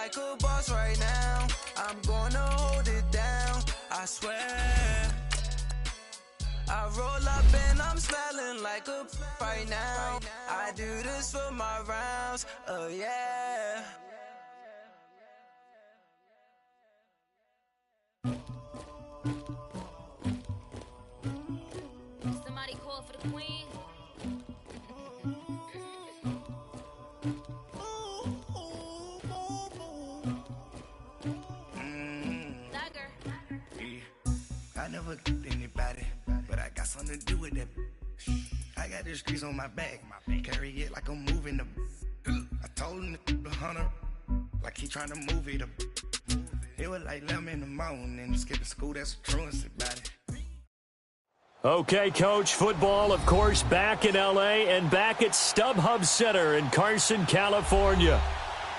like a boss right now. I'm gonna hold it down, I swear. I roll up and I'm smelling like a right now. I do this for my rounds, oh yeah. Somebody call for the queen. I never did anybody, but I got something to do with that. I got the streets on my back, carry it like I'm moving the. I told him the hunter, like he trying to move it up. It was like 11 in the morning, skipping school, that's the truancy about it. Okay, Coach, football, of course, back in L.A. and back at StubHub Center in Carson, California.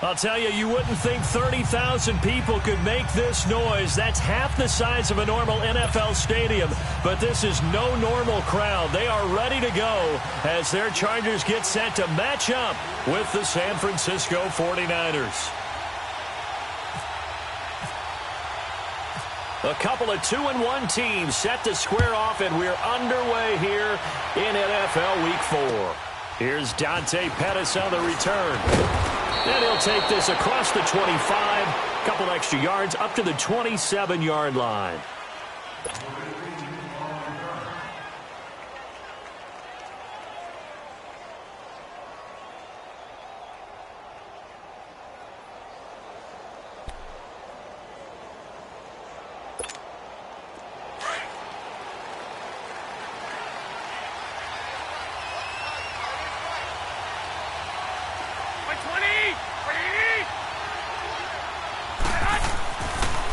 I'll tell you, you wouldn't think 30,000 people could make this noise. That's half the size of a normal NFL stadium, but this is no normal crowd. They are ready to go as their Chargers get set to match up with the San Francisco 49ers. A couple of 2-1 teams set to square off, and we're underway here in NFL Week 4. Here's Dante Pettis on the return. And he'll take this across the 25, a couple extra yards up to the 27-yard line.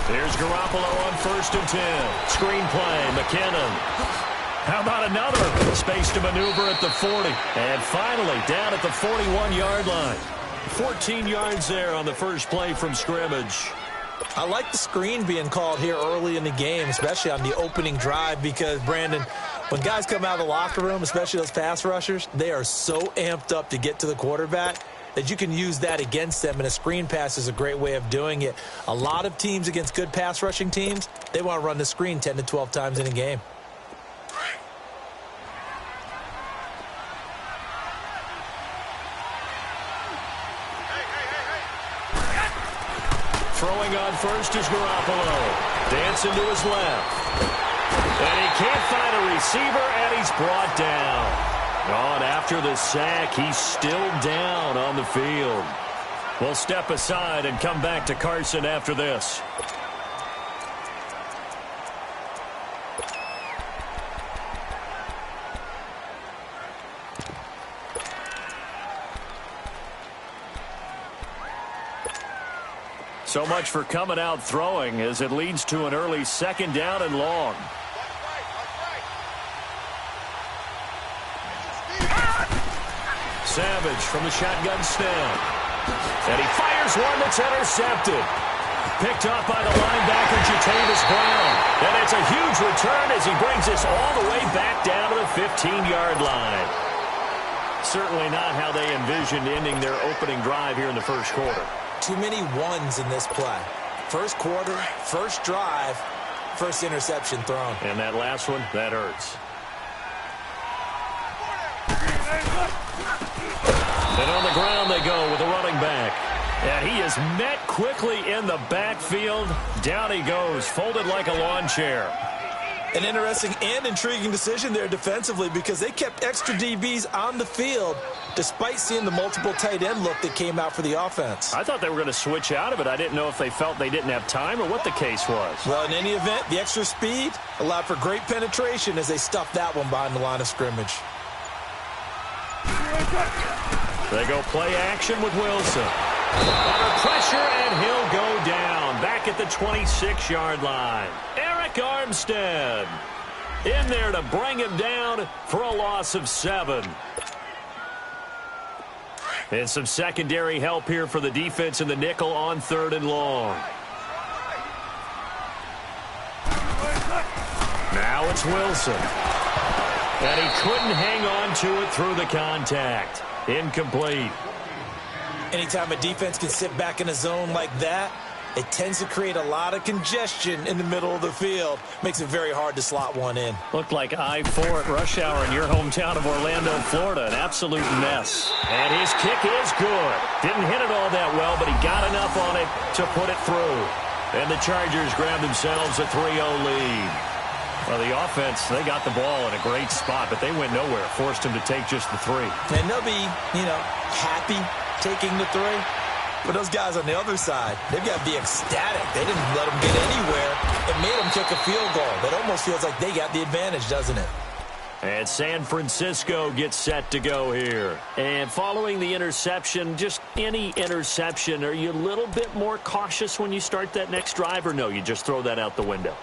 Here's Garoppolo on 1st and 10. Screen play, McKinnon. How about another? Space to maneuver at the 40. And finally, down at the 41-yard line. 14 yards there on the first play from scrimmage. I like the screen being called here early in the game, especially on the opening drive, because, Brandon, when guys come out of the locker room, especially those pass rushers, they are so amped up to get to the quarterback that you can use that against them, and a screen pass is a great way of doing it. A lot of teams against good pass rushing teams, they want to run the screen 10 to 12 times in a game. Throwing on first is Garoppolo. Dancing to his left. And he can't find a receiver, and he's brought down. On after the sack, he's still down on the field. We'll step aside and come back to Carson after this. So much for coming out throwing as it leads to an early 2nd down and long. Savage from the shotgun snap. And he fires one that's intercepted. Picked up by the linebacker, Jatavis Brown. And it's a huge return as he brings this all the way back down to the 15-yard line. Certainly not how they envisioned ending their opening drive here in the first quarter. Too many ones in this play. First quarter, first drive, first interception thrown. And that last one, that hurts. And on the ground they go with a running back. And he is met quickly in the backfield. Down he goes, folded like a lawn chair. An interesting and intriguing decision there defensively, because they kept extra DBs on the field despite seeing the multiple tight end look that came out for the offense. I thought they were going to switch out of it. I didn't know if they felt they didn't have time or what the case was. Well, in any event, the extra speed allowed for great penetration as they stuffed that one behind the line of scrimmage. They go play action with Wilson. Under pressure, and he'll go down. Back at the 26-yard line. Eric Armstead in there to bring him down for a loss of 7. And some secondary help here for the defense in the nickel on 3rd and long. Now it's Wilson. And he couldn't hang on to it through the contact. Incomplete. Anytime a defense can sit back in a zone like that, it tends to create a lot of congestion in the middle of the field. Makes it very hard to slot one in. Looked like I-4 at rush hour in your hometown of Orlando, Florida. An absolute mess. And his kick is good. Didn't hit it all that well, but he got enough on it to put it through. And the Chargers grab themselves a 3-0 lead. Well, the offense, they got the ball in a great spot, but they went nowhere. Forced him to take just the 3. And they'll be, happy taking the 3. But those guys on the other side, they've got to be ecstatic. They didn't let them get anywhere. It made them kick a field goal. It almost feels like they got the advantage, doesn't it? And San Francisco gets set to go here. And following the interception, just any interception, are you a little bit more cautious when you start that next drive, or no, you just throw that out the window?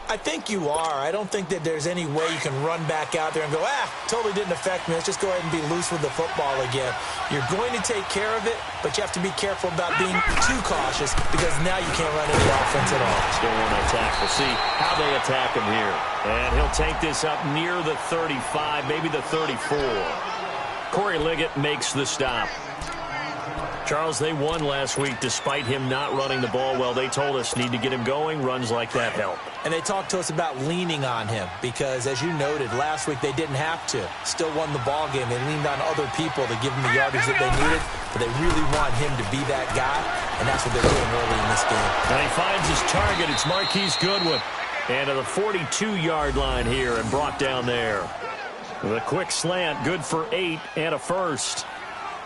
I think you are. I don't think that there's any way you can run back out there and go, totally didn't affect me. Let's just go ahead and be loose with the football again. You're going to take care of it, but you have to be careful about being too cautious because now you can't run any offense at all. Still want to attack. We'll see how they attack him here. And he'll take this up near the 35, maybe the 34. Corey Liggett makes the stop. Charles, they won last week despite him not running the ball well. They told us need to get him going. Runs like that help. And they talked to us about leaning on him because, as you noted, last week they didn't have to. Still won the ball game. They leaned on other people to give them the yardage that they needed, but they really want him to be that guy, and that's what they're doing early in this game. And he finds his target. It's Marquise Goodwin. And to the 42-yard line here and brought down there. The quick slant, good for 8 and a first.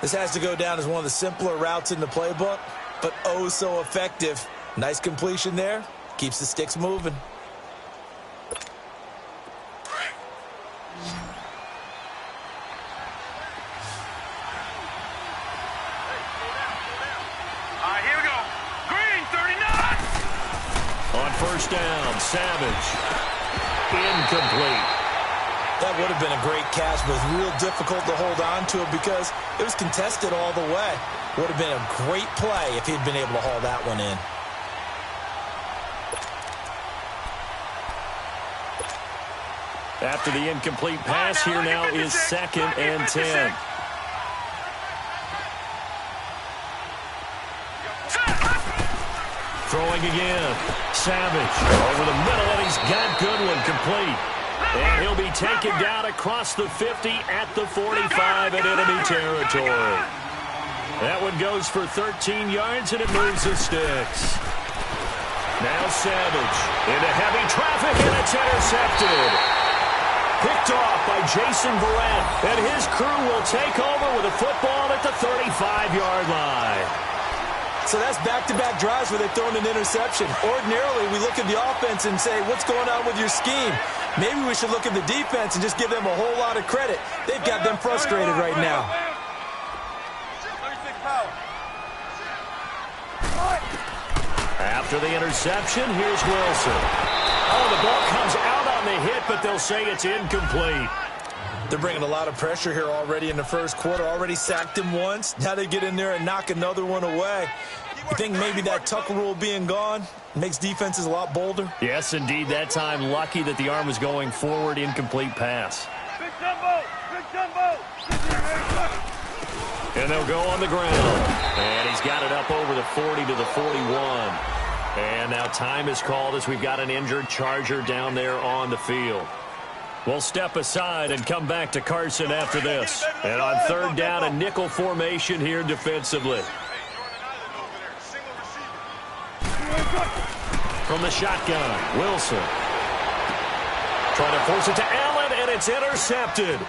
This has to go down as one of the simpler routes in the playbook, but oh so effective. Nice completion there. Keeps the sticks moving. Here we go. Green, 39. On first down, Savage. Incomplete. That would have been a great catch, but it's real difficult to hold on to it because it was contested all the way. Would have been a great play if he'd been able to haul that one in. After the incomplete pass, here now is 2nd and 10. Throwing again. Savage over the middle, and he's got Goodwin complete. And he'll be taken down across the 50 at the 45 in enemy territory. That one goes for 13 yards, and it moves the sticks. Now Savage into heavy traffic, and it's intercepted. Picked off by Jason Verrett, and his crew will take over with a football at the 35-yard line. So that's back-to-back drives where they've thrown an interception. Ordinarily, we look at the offense and say, what's going on with your scheme? Maybe we should look at the defense and just give them a whole lot of credit. They've got them frustrated right now. After the interception, here's Wilson. Oh, the ball comes out on the hit, but they'll say it's incomplete. They're bringing a lot of pressure here already in the first quarter. Already sacked him once. Now they get in there and knock another one away. You think maybe that Tucker rule being gone makes defenses a lot bolder? Yes, indeed. That time, lucky that the arm was going forward. Incomplete pass. Big jumbo! Big jumbo! And they'll go on the ground. And he's got it up over the 40 to the 41. And now time is called as we've got an injured Charger down there on the field. We'll step aside and come back to Carson after this. And on third down, a nickel formation here defensively. From the shotgun, Wilson. Trying to force it to Allen, and it's intercepted.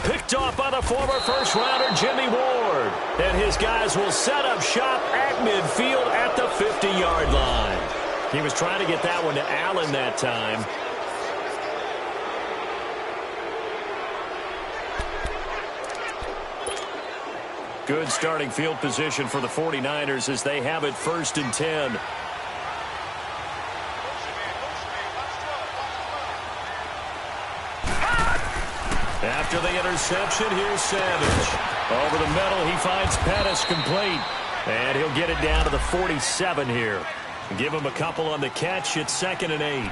Picked off by the former first-rounder Jimmy Ward. And his guys will set up shop at midfield at the 50-yard line. He was trying to get that one to Allen that time. Good starting field position for the 49ers as they have it 1st and 10. After the interception, here's Savage. Over the middle, he finds Pettis complete. And he'll get it down to the 47 here. Give him a couple on the catch. It's 2nd and 8.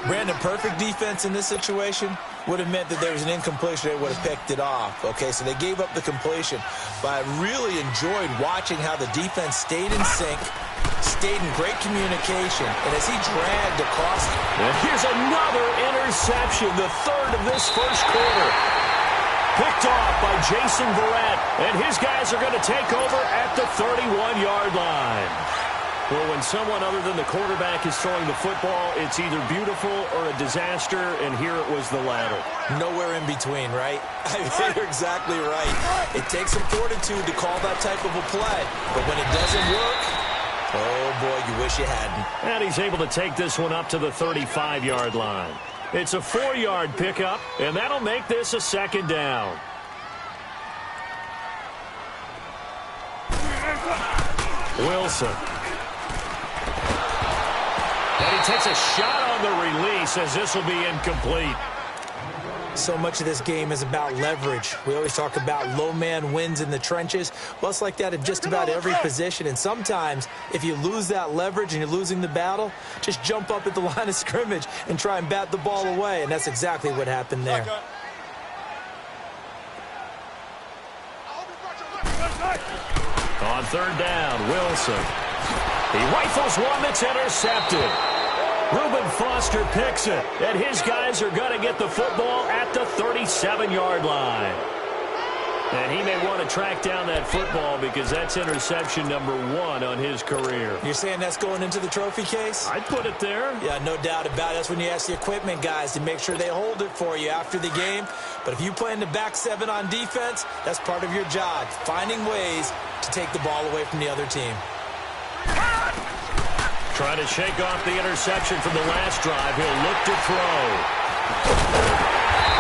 Brandon, perfect defense in this situation. would have meant that there was an incompletion. They would have picked it off. Okay, so they gave up the completion. But I really enjoyed watching how the defense stayed in sync, stayed in great communication, and as he dragged across. And here's another interception, the third of this first quarter. Picked off by Jason Verrett, and his guys are going to take over at the 31-yard line. Well, when someone other than the quarterback is throwing the football, it's either beautiful or a disaster, and here it was the latter. Nowhere in between, right? I mean, you're exactly right. It takes some fortitude to call that type of a play, but when it doesn't work, oh boy, you wish you hadn't. And he's able to take this one up to the 35-yard line. It's a 4-yard pickup, and that'll make this a second down. Wilson. And he takes a shot on the release as this will be incomplete. So much of this game is about leverage. We always talk about low man wins in the trenches. Well, it's like that in just about every position. And sometimes, if you lose that leverage and you're losing the battle, just jump up at the line of scrimmage and try and bat the ball away. And that's exactly what happened there. On third down, Wilson. He rifles one that's intercepted. Reuben Foster picks it, and his guys are going to get the football at the 37-yard line. And he may want to track down that football because that's interception number 1 on his career. You're saying that's going into the trophy case? I'd put it there. Yeah, no doubt about it. That's when you ask the equipment guys to make sure they hold it for you after the game. But if you play in the back 7 on defense, that's part of your job, finding ways to take the ball away from the other team. Trying to shake off the interception from the last drive. He'll look to throw.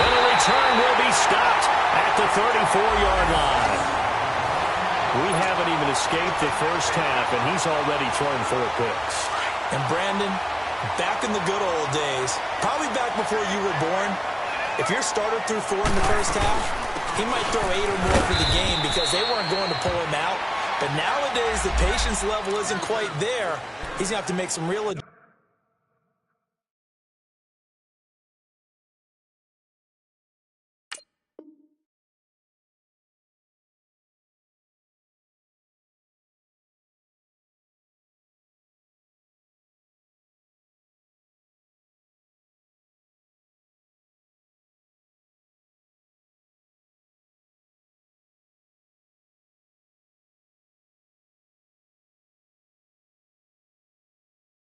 And the return will be stopped at the 34-yard line. We haven't even escaped the first half, and he's already thrown 4 picks. And Brandon, back in the good old days, probably back before you were born, if your starter threw 4 in the first half, he might throw 8 or more for the game because they weren't going to pull him out. But nowadays, the patience level isn't quite there. He's going to have to make some real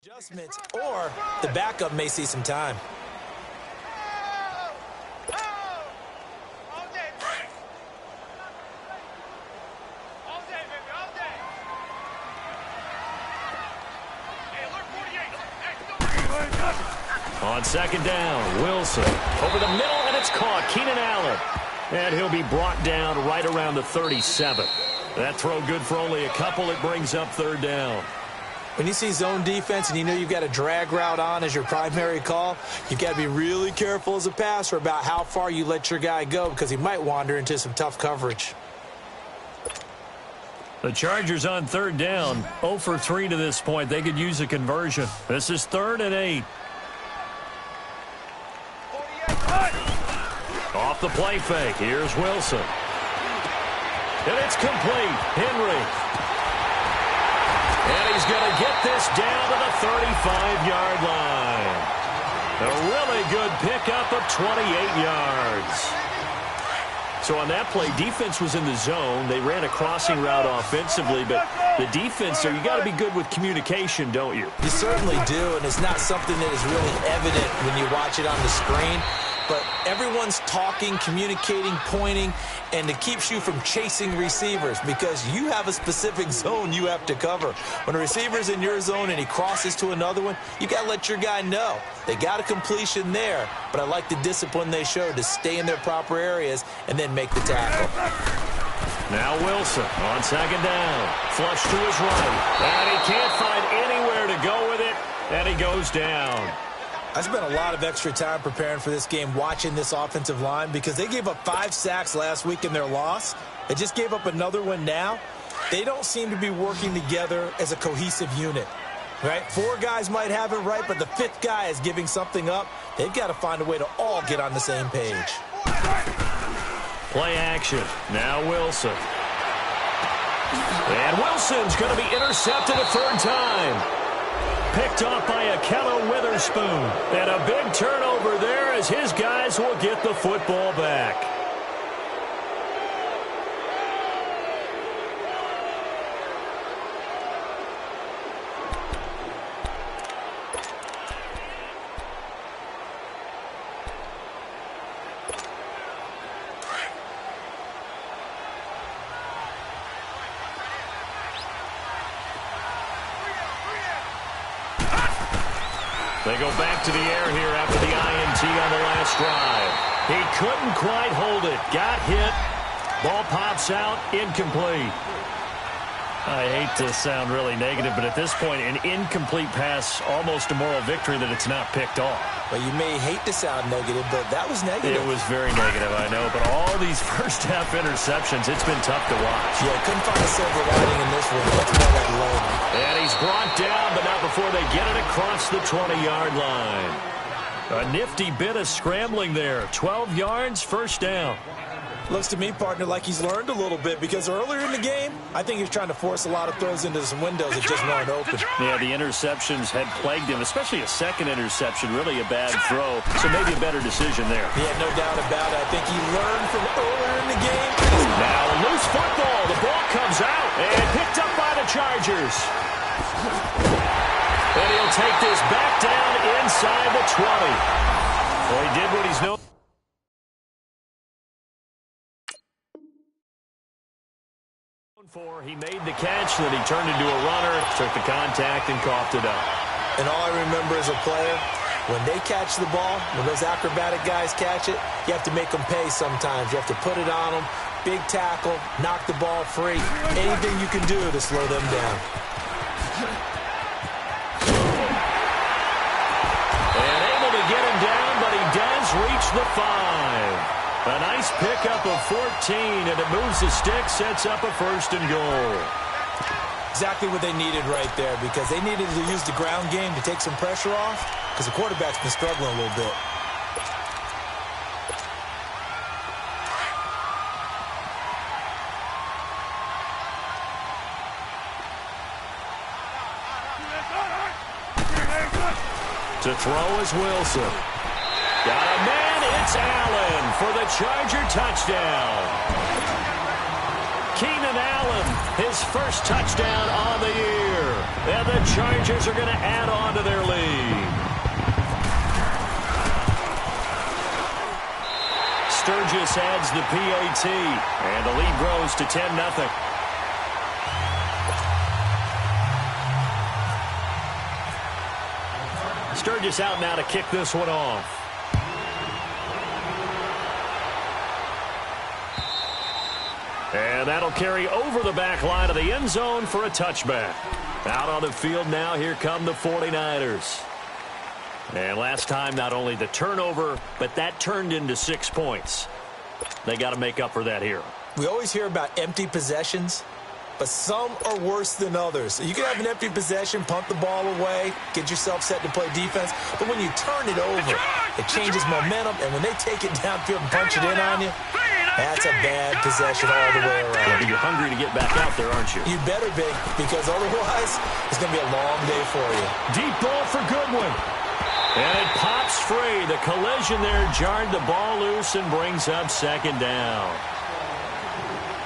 adjustments, or the backup may see some time. On second down, Wilson over the middle, and it's caught. Keenan Allen. And he'll be brought down right around the 37. That throw good for only a couple. It brings up third down. When you see zone defense and you know you've got a drag route on as your primary call, you've got to be really careful as a passer about how far you let your guy go because he might wander into some tough coverage. The Chargers on third down, 0 for 3 to this point. They could use a conversion. This is 3rd and 8. Off the play fake. Here's Wilson. And it's complete. Henry. And he's going to get this down to the 35-yard line. A really good pickup of 28 yards. So on that play, defense was in the zone. They ran a crossing route offensively, but the defense there, you got to be good with communication, don't you? You certainly do, and it's not something that is really evident when you watch it on the screen. But everyone's talking, communicating, pointing, and it keeps you from chasing receivers because you have a specific zone you have to cover. When a receiver's in your zone and he crosses to another one, you got to let your guy know. They got a completion there, but I like the discipline they showed to stay in their proper areas and then make the tackle. Now Wilson on second down. Flush to his right. And he can't find anywhere to go with it, and he goes down. I spent a lot of extra time preparing for this game watching this offensive line because they gave up 5 sacks last week in their loss. They just gave up another one now. They don't seem to be working together as a cohesive unit. Right? 4 guys might have it right, but the 5th guy is giving something up. They've got to find a way to all get on the same page. Play action. Now Wilson. And Wilson's going to be intercepted a 3rd time. Picked off by Akello Witherspoon. And a big turnover there as his guys will get the football back. They go back to the air here after the INT on the last drive. He couldn't quite hold it. Got hit. Ball pops out. Incomplete. I hate to sound really negative, but at this point, an incomplete pass, almost a moral victory that it's not picked off. Well, you may hate to sound negative, but that was negative. It was very negative, I know. But all these first-half interceptions, it's been tough to watch. Yeah, couldn't find a silver lining in this one. Much more like low. And he's brought down, but not before they get it across the 20-yard line. A nifty bit of scrambling there. 12 yards, first down. Looks to me, partner, like he's learned a little bit because earlier in the game, I think he was trying to force a lot of throws into some windows that just weren't open. Yeah, the interceptions had plagued him, especially a second interception, really a bad throw, so maybe a better decision there. Yeah, no doubt about it. I think he learned from earlier in the game. Now a loose football. The ball comes out and picked up by the Chargers. And he'll take this back down inside the 20. Well, he did what he's known for. He made the catch, then he turned into a runner, took the contact, and coughed it up. And all I remember as a player, when they catch the ball, when those acrobatic guys catch it, you have to make them pay sometimes. You have to put it on them, big tackle, knock the ball free, anything you can do to slow them down. And able to get him down, but he does reach the 5. A nice pickup of 14, and it moves the stick, sets up a 1st and goal. Exactly what they needed right there, because they needed to use the ground game to take some pressure off, because the quarterback's been struggling a little bit. To throw is Wilson. Got a man. It's Allen for the Charger touchdown. Keenan Allen, his first touchdown on the year. And the Chargers are going to add on to their lead. Sturgis adds the PAT, and the lead grows to 10-0. Sturgis out now to kick this one off. And that'll carry over the back line of the end zone for a touchback. Out on the field now, here come the 49ers. And last time, not only the turnover, but that turned into 6 points. They got to make up for that here. We always hear about empty possessions, but some are worse than others. You can have an empty possession, punt the ball away, get yourself set to play defense, but when you turn it over, it changes momentum, and when they take it downfield and punch it in on you, that's a bad possession all the way around. You're hungry to get back out there, aren't you? You better be, because otherwise, it's going to be a long day for you. Deep ball for Goodwin. And it pops free. The collision there jarred the ball loose and brings up 2nd down.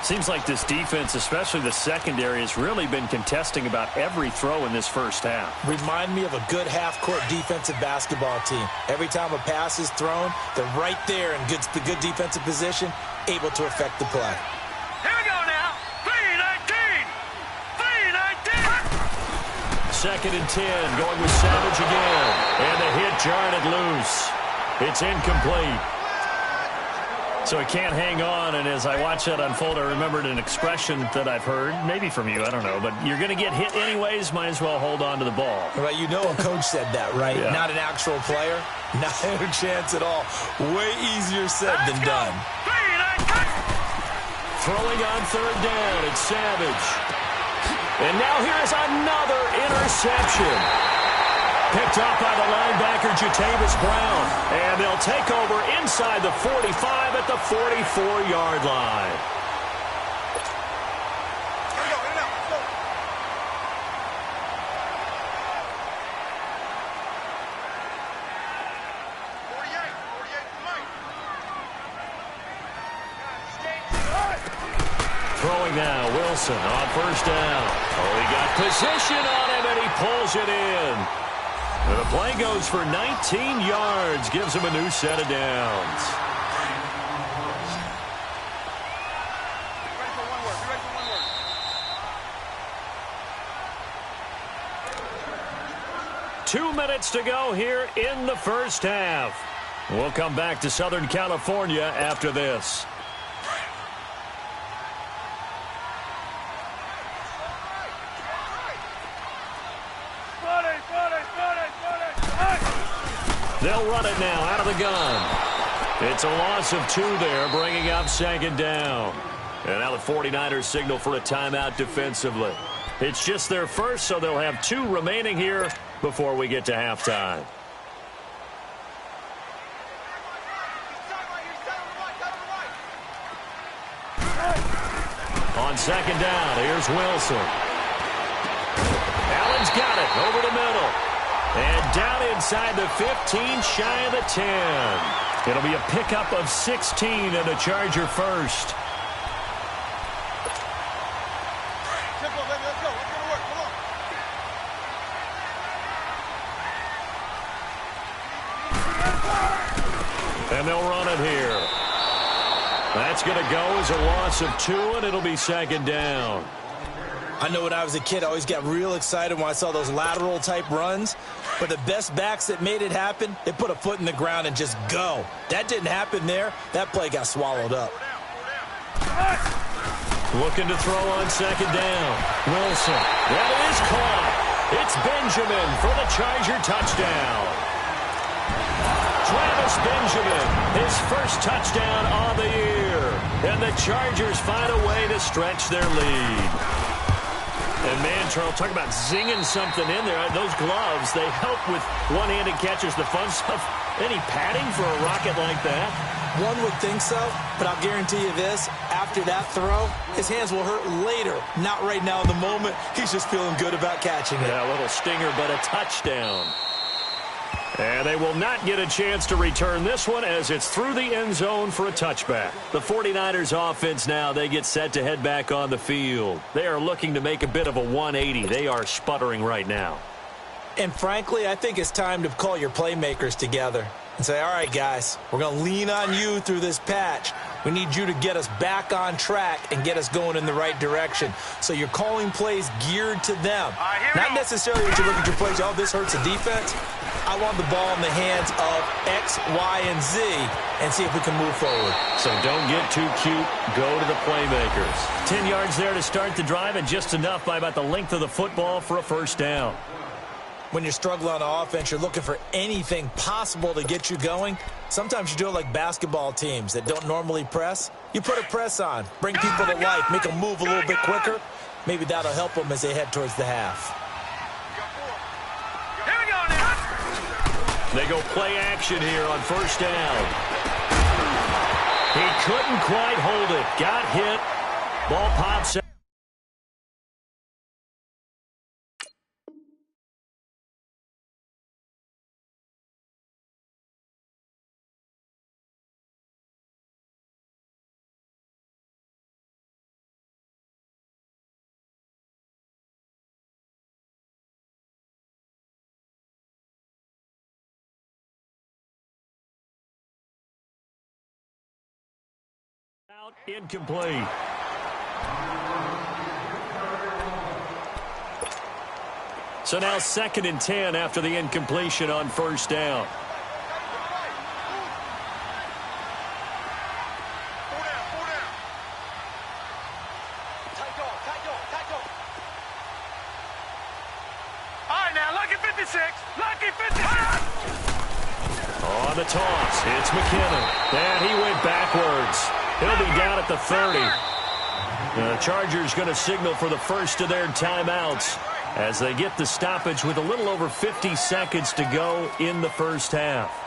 Seems like this defense, especially the secondary, has really been contesting about every throw in this first half. Remind me of a good half-court defensive basketball team. Every time a pass is thrown, they're right there in good defensive position, able to affect the play. Here we go now. 3-19. 3-19. 2nd and 10, going with Savage again. And the hit jarred it loose. It's incomplete. So he can't hang on, and as I watch that unfold, I remembered an expression that I've heard, maybe from you, I don't know, but you're going to get hit anyways, might as well hold on to the ball. Well, you know a coach said that, right? Yeah. Not an actual player. Not a chance at all. Way easier said than done. Throwing on 3rd down, it's Savage. And now here's another interception. Picked off by the linebacker, Jatavis Brown. And they'll take over inside the 45 at the 44-yard line. Throwing now, Wilson on first down. Oh, he got position on him, and he pulls it in. And the play goes for 19 yards, gives him a new set of downs. Two minutes to go here in the first half. We'll come back to Southern California after this. They'll run it now out of the gun. It's a loss of 2 there, bringing up second down. And now the 49ers signal for a timeout defensively. It's just their first, so they'll have 2 remaining here before we get to halftime. On second down, here's Wilson. Allen's got it over the middle. And down inside the 15, shy of the 10. It'll be a pickup of 16 and a Charger first. And they'll run it here. That's going to go as a loss of 2, and it'll be second down. I know when I was a kid, I always got real excited when I saw those lateral-type runs. But the best backs that made it happen, they put a foot in the ground and just go. That didn't happen there. That play got swallowed up. Looking to throw on second down. Wilson. That is caught. It's Benjamin for the Charger touchdown. Travis Benjamin, his first touchdown on the year. And the Chargers find a way to stretch their lead. And, man, Charles, talk about zinging something in there. Those gloves, they help with one-handed catches, the fun stuff. Any padding for a rocket like that? One would think so, but I'll guarantee you this. After that throw, his hands will hurt later. Not right now in the moment. He's just feeling good about catching it. Yeah, a little stinger, but a touchdown. And they will not get a chance to return this one as it's through the end zone for a touchback. The 49ers offense now, they get set to head back on the field. They are looking to make a bit of a 180. They are sputtering right now. And frankly, I think it's time to call your playmakers together and say, all right, guys, we're going to lean on you through this patch. We need you to get us back on track and get us going in the right direction. So you're calling plays geared to them. Not necessarily that you look at your plays, oh, this hurts the defense. I want the ball in the hands of X, Y, and Z and see if we can move forward. So don't get too cute. Go to the playmakers. 10 yards there to start the drive, and just enough by about the length of the football for a first down. When you're struggling on offense, you're looking for anything possible to get you going. Sometimes you do it like basketball teams that don't normally press. You put a press on, bring people to life, make them move a little bit quicker. Maybe that'll help them as they head towards the half. They go play action here on first down. He couldn't quite hold it. Got hit. Ball pops out. Incomplete. So now 2nd and 10 after the incompletion on first down. All right, now, lucky 56. Lucky 56. On the toss, it's McKinnon. And he went backwards. He'll be down at the 30. The Chargers going to signal for the first of their timeouts. as they get the stoppage with a little over 50 seconds to go in the first half.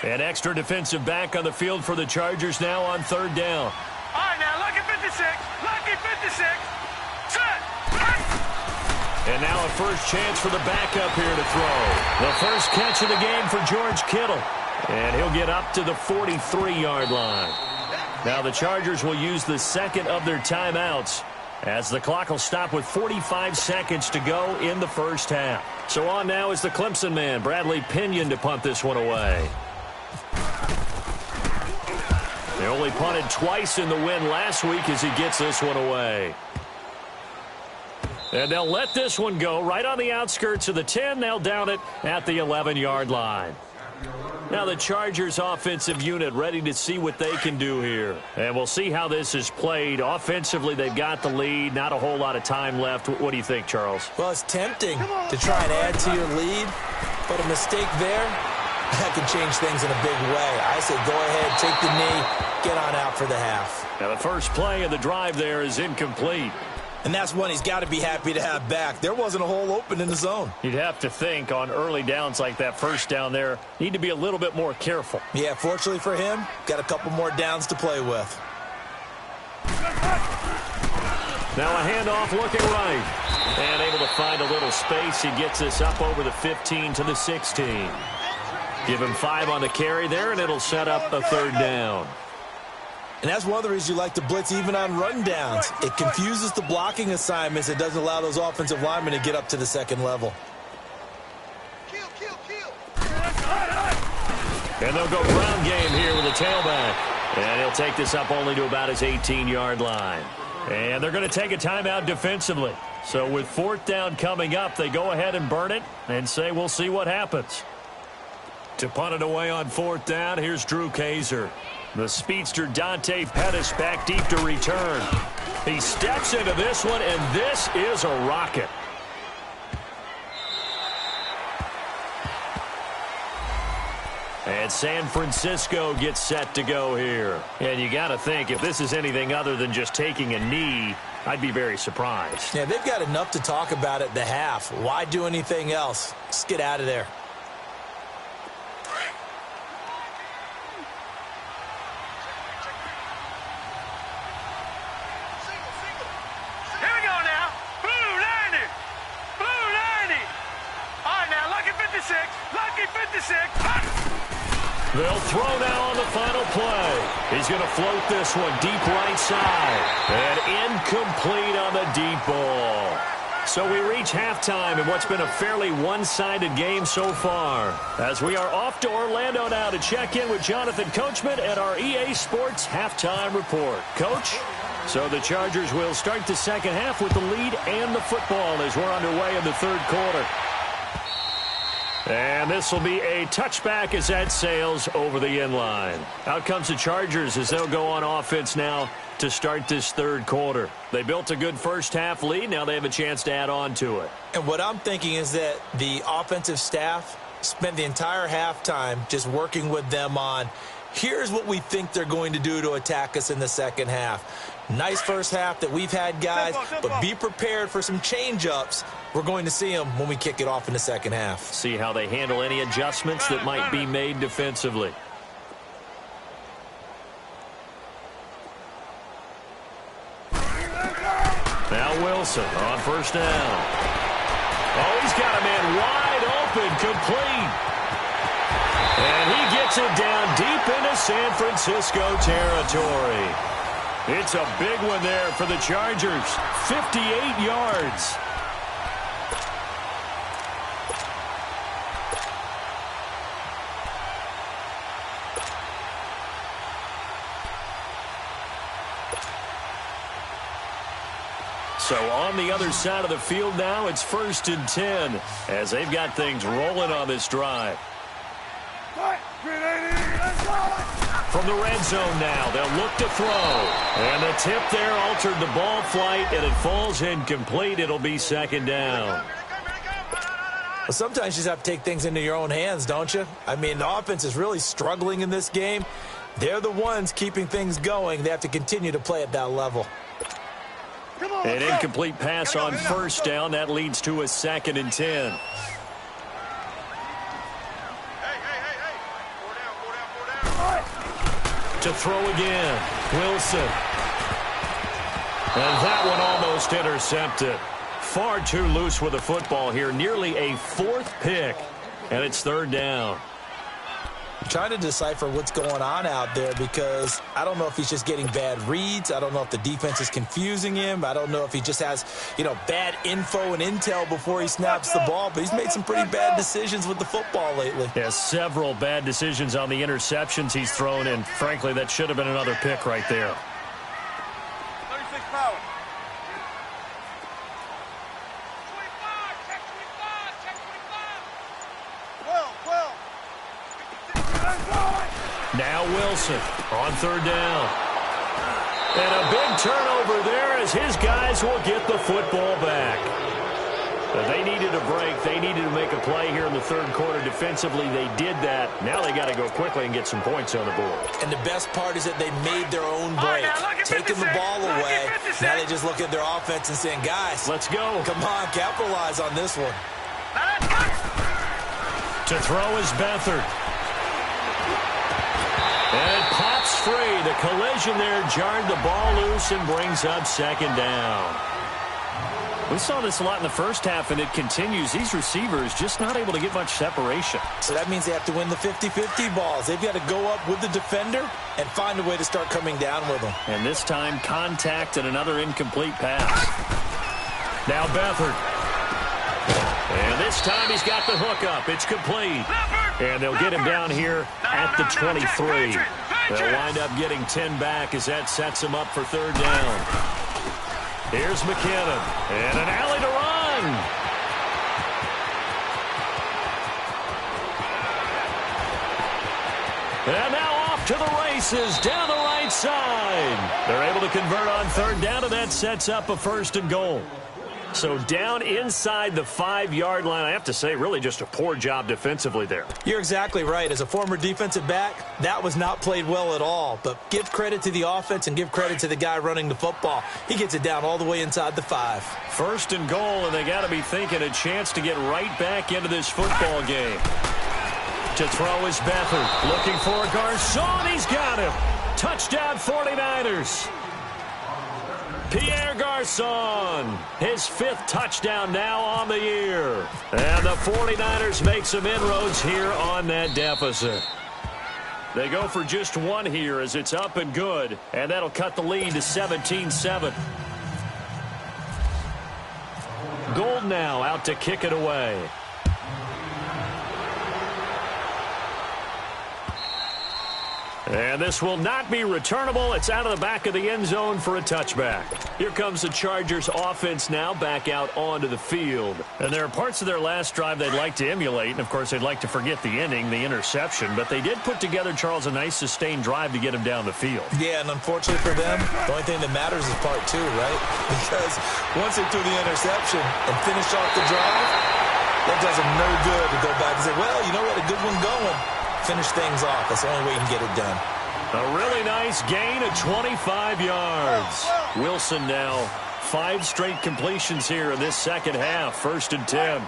An extra defensive back on the field for the Chargers now on third down. All right, now, lucky 56. Lucky 56. Set. And now a first chance for the backup here to throw. The first catch of the game for George Kittle. And he'll get up to the 43-yard line. Now the Chargers will use the second of their timeouts, as the clock will stop with 45 seconds to go in the first half. So on now is the Clemson man, Bradley Pinion, to punt this one away. They only punted twice in the win last week as he gets this one away. And they'll let this one go right on the outskirts of the 10. They'll down it at the 11-yard line. Now the Chargers offensive unit ready to see what they can do here. And we'll see how this is played. Offensively, they've got the lead. Not a whole lot of time left. What do you think, Charles? Well, it's tempting to try and add to your lead, but a mistake there, that can change things in a big way. I say go ahead, take the knee, get on out for the half. Now the first play of the drive there is incomplete. And that's one he's got to be happy to have back. There wasn't a hole open in the zone. You'd have to think on early downs like that first down there, need to be a little bit more careful. Yeah, fortunately for him, got a couple more downs to play with. Now a handoff looking right. And able to find a little space. He gets this up over the 15 to the 16. Give him 5 on the carry there, and it'll set up a third down. And that's one of the reasons you like to blitz even on run downs. It confuses the blocking assignments. It doesn't allow those offensive linemen to get up to the second level. And they'll go ground game here with a tailback. And he'll take this up only to about his 18-yard line. And they're going to take a timeout defensively. So with fourth down coming up, they go ahead and burn it and say we'll see what happens. To punt it away on fourth down, here's Drew Kaiser. The speedster Dante Pettis back deep to return. He steps into this one, and this is a rocket. And San Francisco gets set to go here. And you got to think, if this is anything other than just taking a knee, I'd be very surprised. Yeah, they've got enough to talk about at the half. Why do anything else? Just get out of there. They'll throw now on the final play. He's going to float this one deep right side. And incomplete on the deep ball. So we reach halftime in what's been a fairly one-sided game so far. As we are off to Orlando now to check in with Jonathan Coachman at our EA Sports Halftime Report. Coach? So the Chargers will start the second half with the lead and the football as we're underway in the third quarter. And this will be a touchback as that sails over the end line. Out comes the Chargers as they'll go on offense now to start this third quarter. They built a good first half lead. Now they have a chance to add on to it. And what I'm thinking is that the offensive staff spent the entire halftime just working with them on, here's what we think they're going to do to attack us in the second half. Nice first half that we've had, guys, but be prepared for some change-ups. We're going to see them when we kick it off in the second half. See how they handle any adjustments that might be made defensively. Now Wilson on first down. Oh, he's got a man wide open, complete. And he gets it down deep into San Francisco territory. It's a big one there for the Chargers. 58 yards. So on the other side of the field now, it's 1st and 10 as they've got things rolling on this drive. from the red zone now. They'll look to throw. And the tip there altered the ball flight, and it falls incomplete. It'll be second down. Well, sometimes you just have to take things into your own hands, don't you? I mean, the offense is really struggling in this game. They're the ones keeping things going. They have to continue to play at that level. An incomplete pass on first down. That leads to a 2nd and 10. To throw again, Wilson. And that one almost intercepted. Far too loose with the football here. Nearly a 4th pick, and it's 3rd down. I'm trying to decipher what's going on out there because I don't know if he's just getting bad reads. I don't know if the defense is confusing him. I don't know if he just has, bad info and intel before he snaps the ball. But he's made some pretty bad decisions with the football lately. Yeah, several bad decisions on the interceptions he's thrown in. Frankly, that should have been another pick right there. 36 power. Now Wilson on 3rd down. And a big turnover there as his guys will get the football back. They needed a break. They needed to make a play here in the 3rd quarter. Defensively, they did that. Now they got to go quickly and get some points on the board. And the best part is that they made their own break. Taking the ball away. Now they just look at their offense and saying, guys, let's go. Come on, capitalize on this one. To throw is Beathard. And it pops free. The collision there jarred the ball loose and brings up 2nd down. We saw this a lot in the first half, and it continues. These receivers just not able to get much separation. So that means they have to win the 50-50 balls. They've got to go up with the defender and find a way to start coming down with them. And this time, contact and another incomplete pass. Now Beathard. And this time he's got the hook up. It's complete. And they'll get him down here at the 23. They'll wind up getting 10 back as that sets him up for 3rd down. Here's McKinnon. And an alley to run. And now off to the races down the right side. They're able to convert on 3rd down, and that sets up a 1st and goal. So down inside the 5-yard line, I have to say, really just a poor job defensively there. You're exactly right. As a former defensive back, that was not played well at all. But give credit to the offense and give credit to the guy running the football. He gets it down all the way inside the 5. 1st and goal, and they got to be thinking a chance to get right back into this football game. To throw is Beathard. Looking for Garcon. He's got him. Touchdown 49ers. Pierre Garcon, his 5th touchdown now on the year. And the 49ers make some inroads here on that deficit. They go for just one here as it's up and good, and that'll cut the lead to 17-7. Gold now out to kick it away. And this will not be returnable. It's out of the back of the end zone for a touchback. Here comes the Chargers offense now back out onto the field. And there are parts of their last drive they'd like to emulate. And, of course, they'd like to forget the ending, the interception. But they did put together, Charles, a nice sustained drive to get him down the field. Yeah, and unfortunately for them, the only thing that matters is part 2, right? Because once they threw the interception and finished off the drive, that does them no good to go back and say, well, you know what, a good one going. Finish things off. That's the only way you can get it done. A really nice gain of 25 yards. Wilson now 5 straight completions here in this 2nd half. 1st and 10.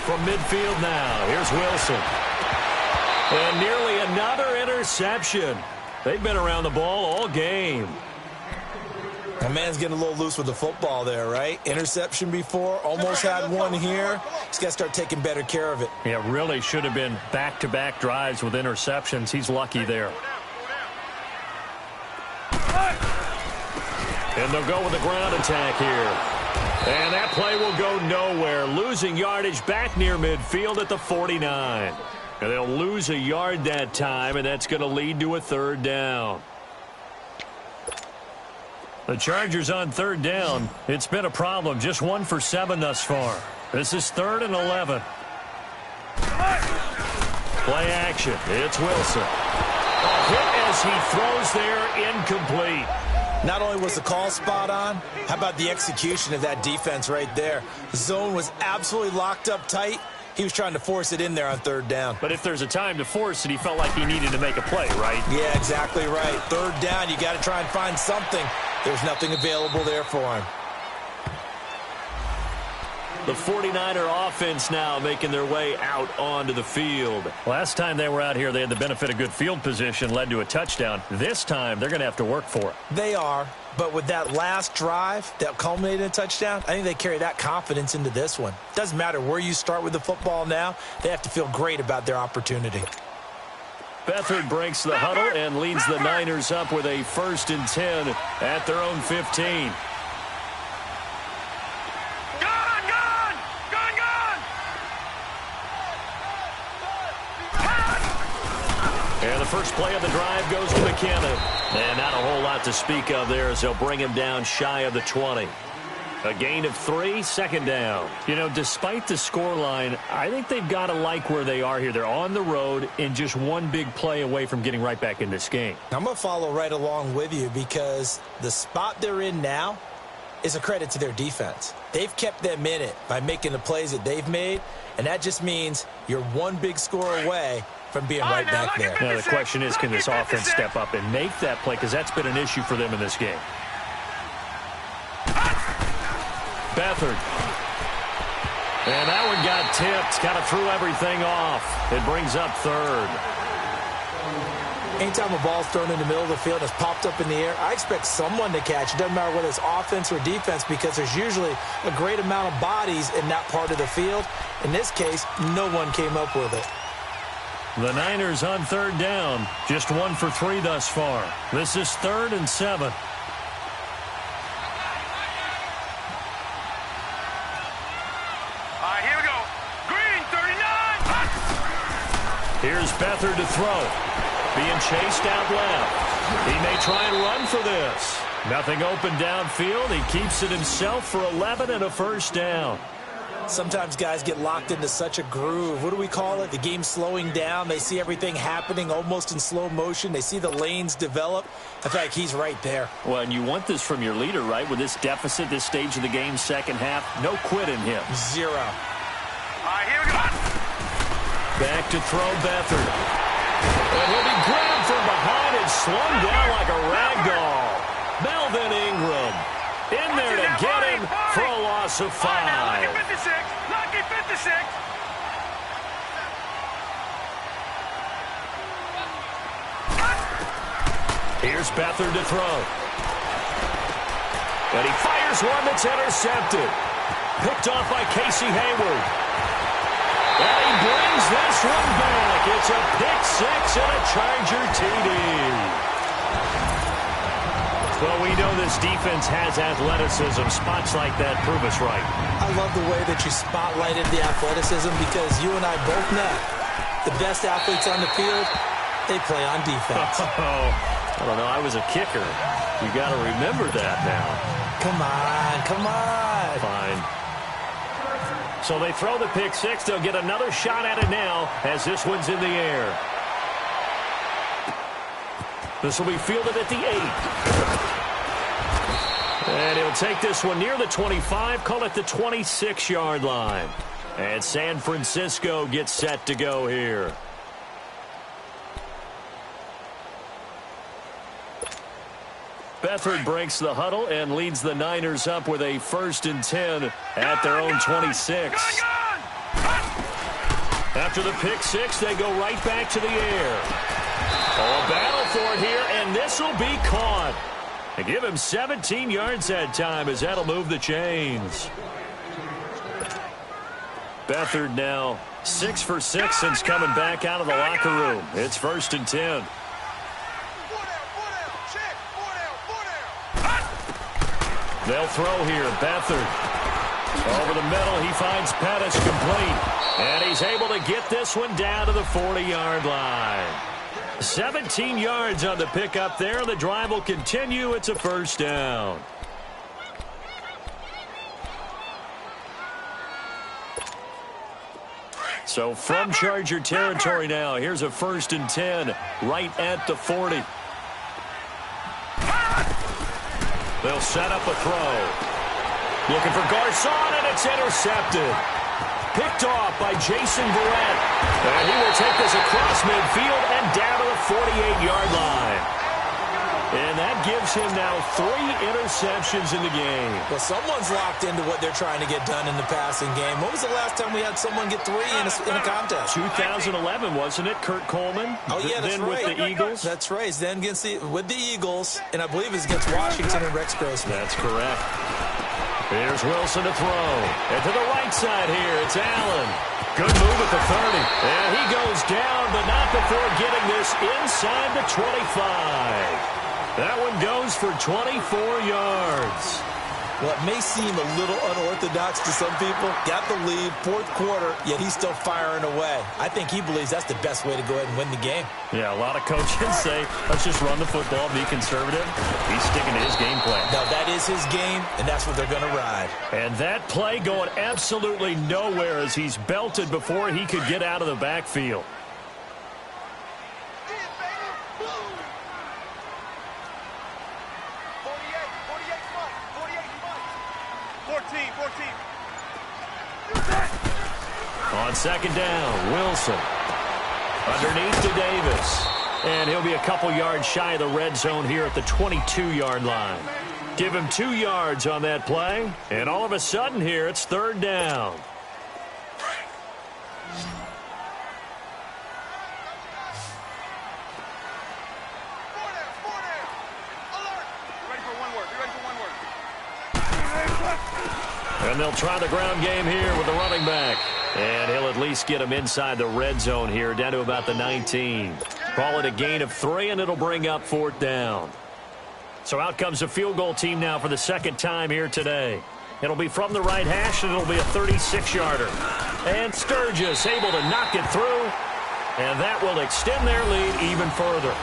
From midfield now, here's Wilson. And nearly another interception. They've been around the ball all game. My man's getting a little loose with the football there, right? Interception before, almost had one here. He's got to start taking better care of it. Yeah, really should have been back-to-back drives with interceptions. He's lucky there. And they'll go with the ground attack here. And that play will go nowhere. Losing yardage back near midfield at the 49. And they'll lose a yard that time, and that's going to lead to a 3rd down. The Chargers on 3rd down. It's been a problem. Just 1 for 7 thus far. This is 3rd and 11. Play action. It's Wilson. A hit as he throws there, incomplete. Not only was the call spot on, how about the execution of that defense right there? The zone was absolutely locked up tight. He was trying to force it in there on third down. But if there's a time to force it, he felt like he needed to make a play, right? Yeah, exactly right. Third down, you got to try and find something. There's nothing available there for him. The 49er offense now making their way out onto the field. Last time they were out here, they had the benefit of good field position, led to a touchdown. This time, they're going to have to work for it. They are, but with that last drive that culminated in a touchdown, I think they carry that confidence into this one. Doesn't matter where you start with the football now, they have to feel great about their opportunity. Beathard breaks the huddle and leads the Niners up with a 1st and 10 at their own 15. And the first play of the drive goes to McKinnon. And not a whole lot to speak of there as they'll bring him down shy of the 20. A gain of 3, 2nd down. You know, despite the scoreline, I think they've got to like where they are here. They're on the road and just one big play away from getting right back in this game. I'm going to follow right along with you because the spot they're in now is a credit to their defense. They've kept them in it by making the plays that they've made, and that just means you're one big score away from being right back there. Now, the question is, can this offense step up and make that play? Because that's been an issue for them in this game. Beathard. And that one got tipped. Kind of threw everything off. It brings up 3rd. Anytime a ball's thrown in the middle of the field and it's popped up in the air, I expect someone to catch. It doesn't matter whether it's offense or defense because there's usually a great amount of bodies in that part of the field. In this case, no one came up with it. The Niners on 3rd down. Just 1 for 3 thus far. This is 3rd and 7. All right, here we go. Green, 39. Here's Beathard to throw. Being chased out left. He may try and run for this. Nothing open downfield. He keeps it himself for 11 and a 1st down. Sometimes guys get locked into such a groove. What do we call it? The game's slowing down. They see everything happening almost in slow motion. They see the lanes develop. I feel like he's right there. Well, and you want this from your leader, right? With this deficit, this stage of the game, 2nd half, no quit in him. 0. All right, here we go. Back to throw Beathard. And he'll be grabbed from behind and slung down like a rag doll. Melvin Ingram in there to get him for a loss of 5. Lucky 56. Lucky 56. Here's Beathard to throw. And he fires one that's intercepted. Picked off by Casey Hayward. And he brings this one back. It's a pick 6 and a Charger TD. Well, we know this defense has athleticism. Spots like that prove us right. I love the way that you spotlighted the athleticism because you and I both know the best athletes on the field, they play on defense. I don't know. I was a kicker. You got to remember that now. Come on, come on. Fine. So they throw the pick 6. They'll get another shot at it now as this one's in the air. This will be fielded at the 8. And he'll take this one near the 25, call it the 26-yard line. And San Francisco gets set to go here. Beathard breaks the huddle and leads the Niners up with a 1st and 10 at their own 26. After the pick 6, they go right back to the air. Oh, a battle for it here, and this will be caught. And give him 17 yards that time as that'll move the chains. Beathard now 6 for 6 since coming back out of the locker room. It's 1st and 10. They'll throw here. Beathard over the middle. He finds Pettis complete. And he's able to get this one down to the 40-yard line. 17 yards on the pickup there. The drive will continue. It's a 1st down. So from Charger territory now, here's a 1st and 10 right at the 40. They'll set up a throw. Looking for Garcon, and it's intercepted. Picked off by Jason Verrett. And he will take this across midfield and down to the 48-yard line. And that gives him now 3 interceptions in the game. Well, someone's locked into what they're trying to get done in the passing game. When was the last time we had someone get 3 in a contest? 2011, wasn't it? Kurt Coleman. Oh, yeah, that's then right. with the Eagles. That's right. Then with the Eagles, and I believe it's against Washington and Rex Grossman. That's correct. Here's Wilson to throw. And to the right side here, it's Allen. Good move at the 30. And he goes down, but not before getting this inside the 25. That one goes for 24 yards. Well, it may seem a little unorthodox to some people. Got the lead, 4th quarter, yet he's still firing away. I think he believes that's the best way to go ahead and win the game. Yeah, a lot of coaches say, let's just run the football, be conservative. He's sticking to his game plan. Now, that is his game, and that's what they're going to ride. And that play going absolutely nowhere as he's belted before he could get out of the backfield. 14. On 2nd down, Wilson. Underneath to Davis. And he'll be a couple yards shy of the red zone here at the 22-yard line. Give him 2 yards on that play. And all of a sudden here, it's 3rd down. And they'll try the ground game here with the running back. And he'll at least get him inside the red zone here, down to about the 19. Call it a gain of 3, and it'll bring up 4th down. So out comes the field goal team now for the 2nd time here today. It'll be from the right hash, and it'll be a 36-yarder. And Sturgis able to knock it through. And that will extend their lead even further.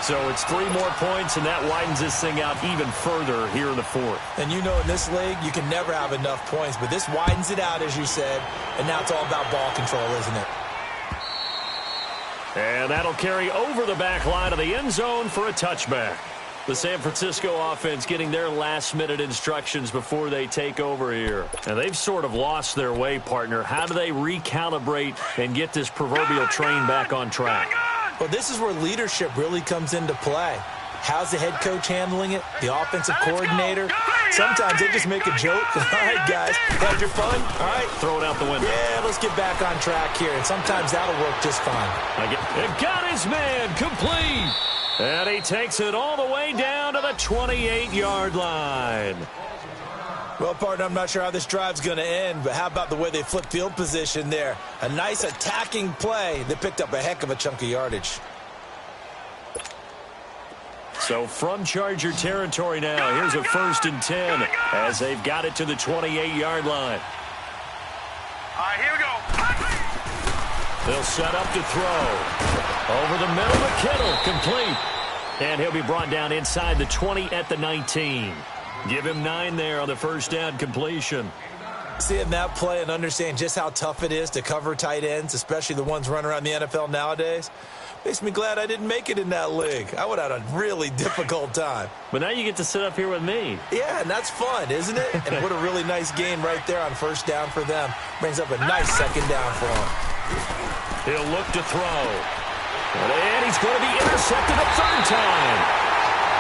So it's 3 more points, and that widens this thing out even further here in the 4th. And you know in this league, you can never have enough points, but this widens it out, as you said, and now it's all about ball control, isn't it? And that'll carry over the back line of the end zone for a touchback. The San Francisco offense getting their last-minute instructions before they take over here. And they've sort of lost their way, partner. How do they recalibrate and get this proverbial train back on track? Well, this is where leadership really comes into play. How's the head coach handling it? The offensive coordinator? Sometimes they just make a joke. All right, guys, had your fun? All right. Throw it out the window. Yeah, let's get back on track here. And sometimes that'll work just fine. It got his man complete. And he takes it all the way down to the 28-yard line. Well, partner, I'm not sure how this drive's going to end, but how about the way they flip field position there? A nice attacking play that picked up a heck of a chunk of yardage. So from Charger territory now, here's a 1st and 10 as they've got it to the 28-yard line. All right, here we go. They'll set up to throw. Over the middle to Kittle, complete. And he'll be brought down inside the 20 at the 19. Give him 9 there on the 1st down completion. Seeing that play and understand just how tough it is to cover tight ends, especially the ones running around the NFL nowadays, makes me glad I didn't make it in that league. I would have had a really difficult time. But now you get to sit up here with me. Yeah, and that's fun, isn't it? And what a really nice game right there on 1st down for them. Brings up a nice 2nd down for him. He'll look to throw. And he's going to be intercepted a 3rd time.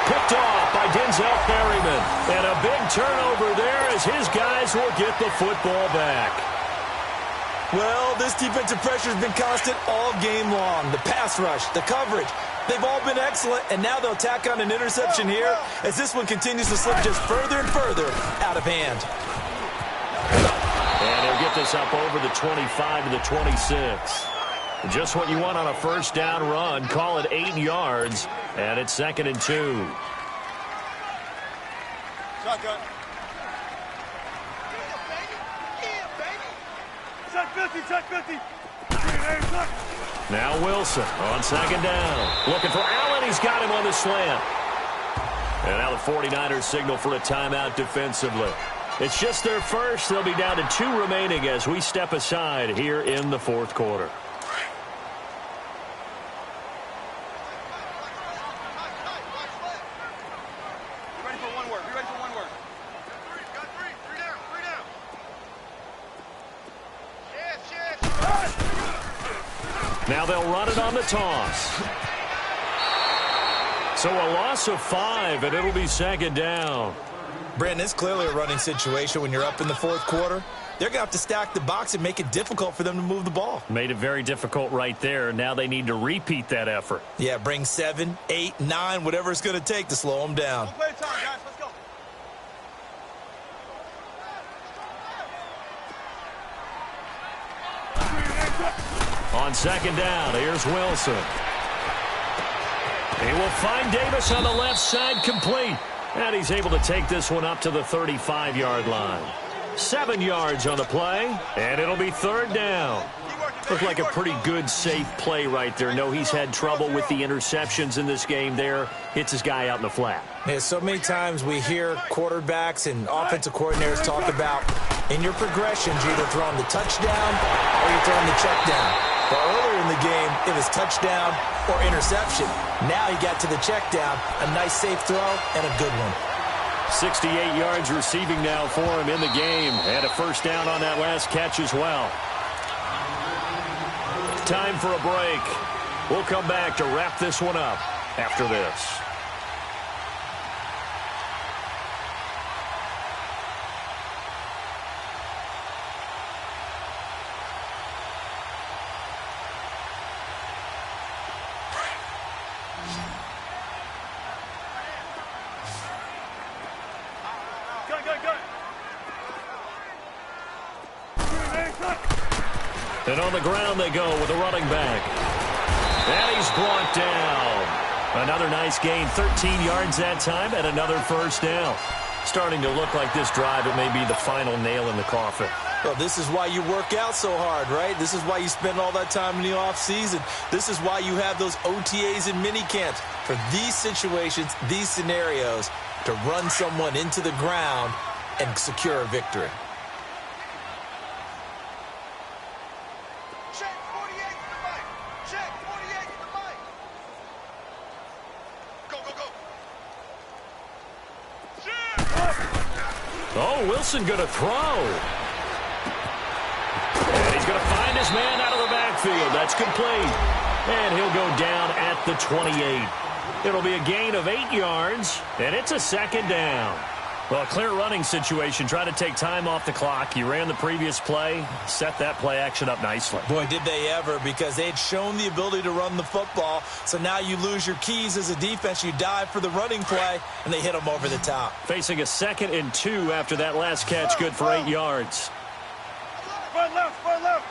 Picked off by Denzel Perryman. And a big turnover there as his guys will get the football back. Well, this defensive pressure has been constant all game long. The pass rush, the coverage, they've all been excellent, and now they'll tack on an interception here as this one continues to slip just further and further out of hand. And he'll get this up over the 25 to the 26. Just what you want on a 1st down run. Call it 8 yards, and it's 2nd and 2. Shotgun. Check 50. Now Wilson on 2nd down. Looking for Allen. He's got him on the slant. And now the 49ers signal for a timeout defensively. It's just their first. They'll be down to 2 remaining as we step aside here in the fourth quarter. Now they'll run it on the toss. So a loss of 5, and it'll be second down. Brandon, it's clearly a running situation when you're up in the fourth quarter. They're going to have to stack the box and make it difficult for them to move the ball. Made it very difficult right there. Now they need to repeat that effort. Yeah, bring 7, 8, 9, whatever it's going to take to slow them down. Play time, guys. Let's go. On second down, here's Wilson. He will find Davis on the left side, complete. And he's able to take this one up to the 35-yard line. 7 yards on the play, and it'll be third down. Looked like a pretty good, safe play right there. No, he's had trouble with the interceptions in this game there. Hits his guy out in the flat. Yeah, so many times we hear quarterbacks and offensive coordinators talk about in your progressions, you're either throwing the touchdown or you're throwing the check down. But earlier in the game, it was touchdown or interception. Now he got to the check down, a nice safe throw and a good one. 68 yards receiving now for him in the game. And a first down on that last catch as well. Time for a break. We'll come back to wrap this one up after this. And on the ground they go with a running back. And he's brought down. Another nice gain, 13 yards that time, and another first down. Starting to look like this drive, it may be the final nail in the coffin. Well, this is why you work out so hard, right? This is why you spend all that time in the offseason. This is why you have those OTAs and mini camps. For these situations, these scenarios, to run someone into the ground and secure a victory. Check 48 to the mic. Check 48 to the mic. Go, go, go. Check. Oh, Wilson going to throw. And he's going to find his man out of the backfield. That's complete. And he'll go down at the 28. It'll be a gain of 8 yards, and it's a second down. Well, a clear running situation. Try to take time off the clock. You ran the previous play, set that play action up nicely. Boy, did they ever, because they had shown the ability to run the football. So now you lose your keys as a defense. You dive for the running play, and they hit them over the top. Facing a 2nd and 2 after that last catch, good for 8 yards. Run left, run left.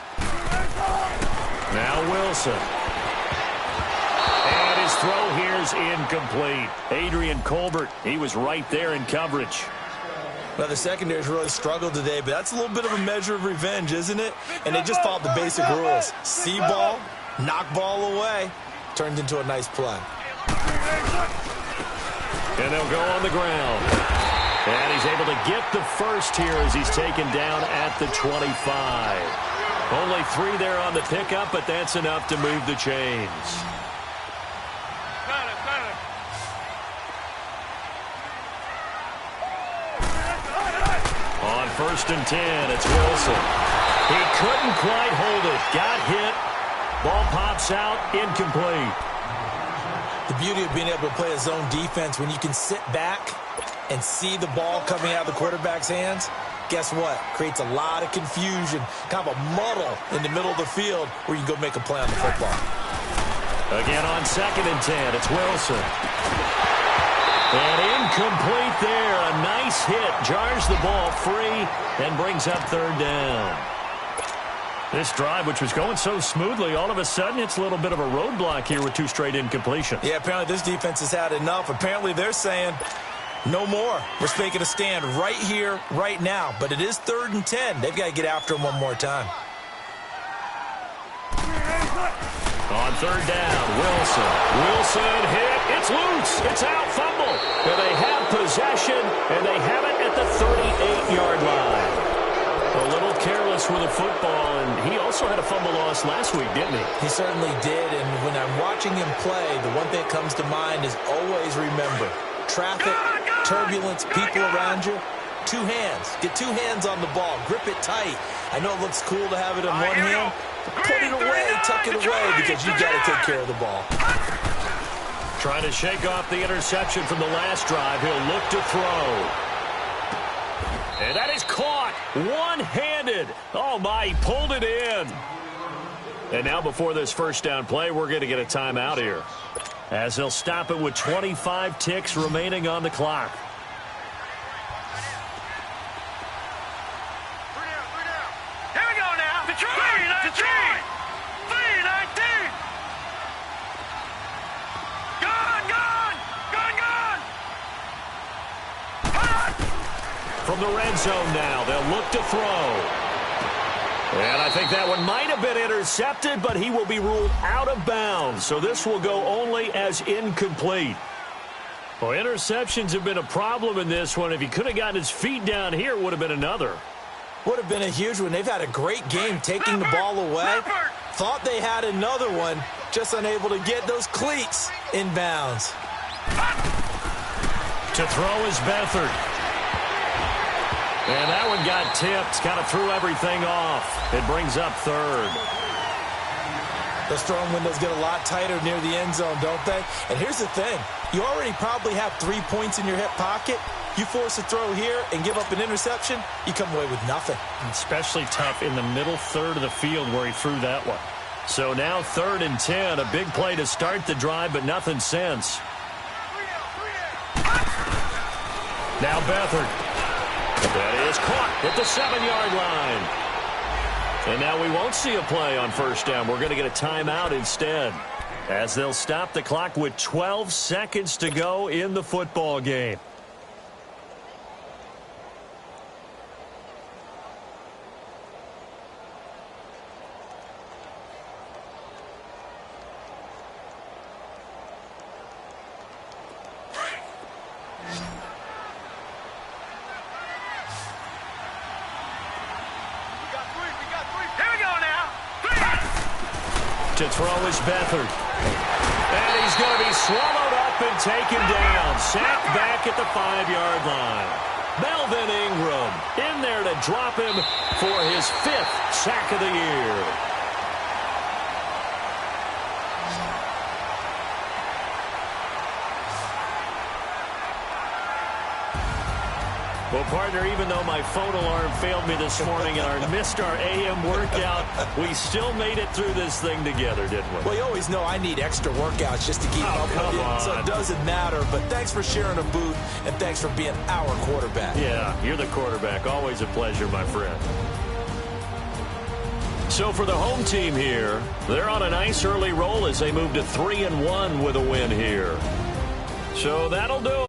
Now Wilson. And his throw here's incomplete. Adrian Colbert, he was right there in coverage. Well, the secondary's really struggled today, but that's a little bit of a measure of revenge, isn't it? And they just followed the basic rules. See ball, knock ball away. Turned into a nice play. And they'll go on the ground. And he's able to get the first here as he's taken down at the 25. Only 3 there on the pickup, but that's enough to move the chains. On 1st and 10, it's Wilson. He couldn't quite hold it. Got hit. Ball pops out, incomplete. The beauty of being able to play a zone defense, when you can sit back and see the ball coming out of the quarterback's hands, guess what? Creates a lot of confusion, kind of a muddle in the middle of the field where you can go make a play on the football. Again on 2nd and 10, it's Wilson. And incomplete there. A nice hit. Jars the ball free and brings up 3rd down. This drive, which was going so smoothly, all of a sudden it's a little bit of a roadblock here with 2 straight incompletions. Yeah, apparently this defense has had enough. Apparently they're saying, no more. We're making a stand right here, right now. But it is 3rd and 10. They've got to get after him one more time. On 3rd down, Wilson. Wilson hit. It's loose. It's out. Fumble. Well, they have possession, and they have it at the 38-yard line. A little careless with a football, and he also had a fumble loss last week, didn't he? He certainly did, and when I'm watching him play, the one thing that comes to mind is always remember, traffic, turbulence, people around you, two hands. Get two hands on the ball. Grip it tight. I know it looks cool to have it in one hand, but put it away, tuck it away, because you got to take care of the ball. Trying to shake off the interception from the last drive. He'll look to throw. And that is caught one-handed. Oh, my, he pulled it in. And now before this first down play, we're going to get a timeout here, as they'll stop it with 25 ticks remaining on the clock. Here we go now. Detroit. 3-19. Gone. From the red zone now, they'll look to throw. And I think that one might have been intercepted, but he will be ruled out of bounds. So this will go only as incomplete. Well, interceptions have been a problem in this one. If he could have gotten his feet down here, it would have been another. Would have been a huge one. They've had a great game taking the ball away. Thought they had another one, just unable to get those cleats in bounds. To throw is Beathard. And that one got tipped, kind of threw everything off. It brings up third. Those throwing windows get a lot tighter near the end zone, don't they? And here's the thing. You already probably have 3 points in your hip pocket. You force a throw here and give up an interception, you come away with nothing. Especially tough in the middle third of the field where he threw that one. So now 3rd and 10, a big play to start the drive, but nothing since. Now Beathard. That is caught at the 7-yard line. And now we won't see a play on first down. We're going to get a timeout instead, as they'll stop the clock with 12 seconds to go in the football game. To throw is Beathard. And he's going to be swallowed up and taken down. Sacked back at the 5-yard line. Melvin Ingram in there to drop him for his 5th sack of the year. Well, partner, even though my phone alarm failed me this morning and I missed our AM workout, we still made it through this thing together, didn't we? Well, you always know I need extra workouts just to keep up with you, so it doesn't matter. But thanks for sharing a booth, and thanks for being our quarterback. Yeah, you're the quarterback. Always a pleasure, my friend. So for the home team here, they're on a nice early roll as they move to 3-1 with a win here. So that'll do it.